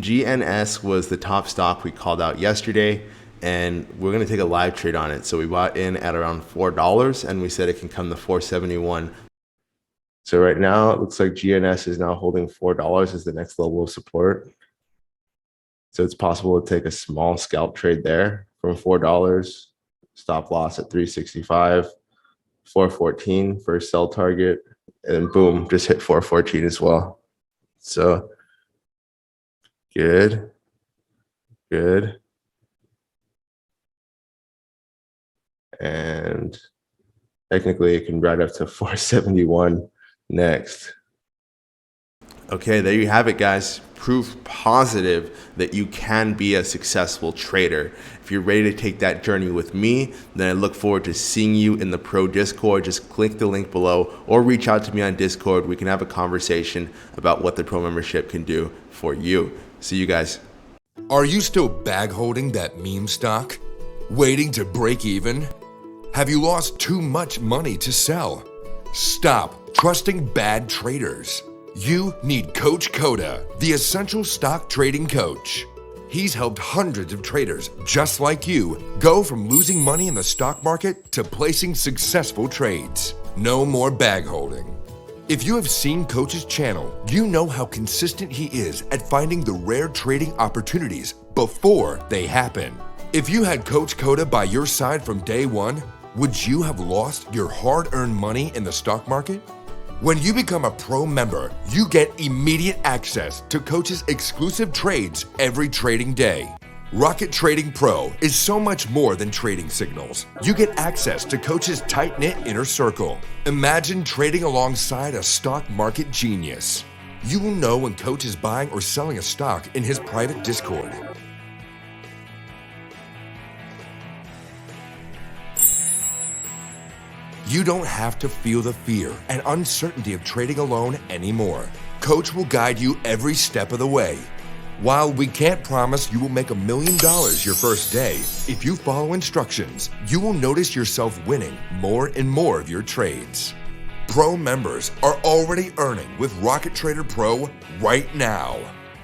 GNS was the top stock we called out yesterday, and we're going to take a live trade on it. So we bought in at around $4, and we said it can come to $4.71. So right now, it looks like GNS is now holding $4 as the next level of support. So it's possible to take a small scalp trade there from $4. Stop loss at $3.65, $4.14 for a sell target, and boom, just hit $4.14 as well. So good. And technically it can ride up to 471 next. Okay, there you have it, guys. Proof positive that you can be a successful trader. If you're ready to take that journey with me, then I look forward to seeing you in the Pro Discord. Just click the link below or reach out to me on Discord. We can have a conversation about what the Pro membership can do for you. See you guys. Are you still bag holding that meme stock? Waiting to break even? Have you lost too much money to sell? Stop trusting bad traders. You need Coach Koda, the essential stock trading coach. He's helped hundreds of traders just like you go from losing money in the stock market to placing successful trades. No more bag holding. If you have seen Coach's channel, you know how consistent he is at finding the rare trading opportunities before they happen. If you had Coach Koda by your side from day one, would you have lost your hard-earned money in the stock market? When you become a Pro member, you get immediate access to Coach's exclusive trades every trading day. Rocket Trading Pro is so much more than trading signals. You get access to Coach's tight-knit inner circle. Imagine trading alongside a stock market genius. You will know when Coach is buying or selling a stock in his private Discord. You don't have to feel the fear and uncertainty of trading alone anymore. Coach will guide you every step of the way. While we can't promise you will make $1 million your first day, if you follow instructions, you will notice yourself winning more and more of your trades. Pro members are already earning with Rocket Trader Pro right now.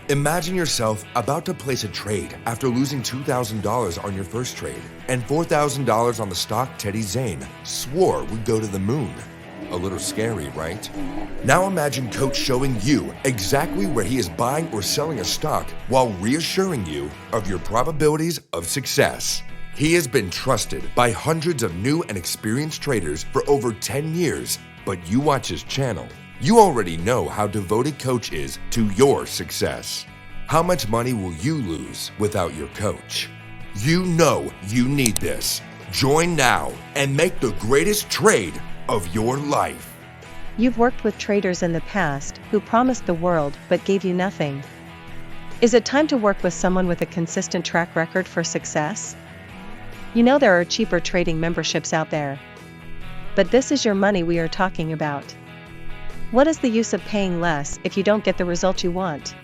Imagine yourself about to place a trade after losing $2,000 on your first trade and $4,000 on the stock Teddy Zane swore would go to the moon. A little scary, right? Now imagine Coach showing you exactly where he is buying or selling a stock while reassuring you of your probabilities of success. He has been trusted by hundreds of new and experienced traders for over 10 years, but you watch his channel. You already know how devoted Coach is to your success. How much money will you lose without your coach? You know you need this. Join now and make the greatest trade of your life. You've worked with traders in the past who promised the world but gave you nothing. Is it time to work with someone with a consistent track record for success? You know there are cheaper trading memberships out there. But this is your money we are talking about. What is the use of paying less if you don't get the result you want?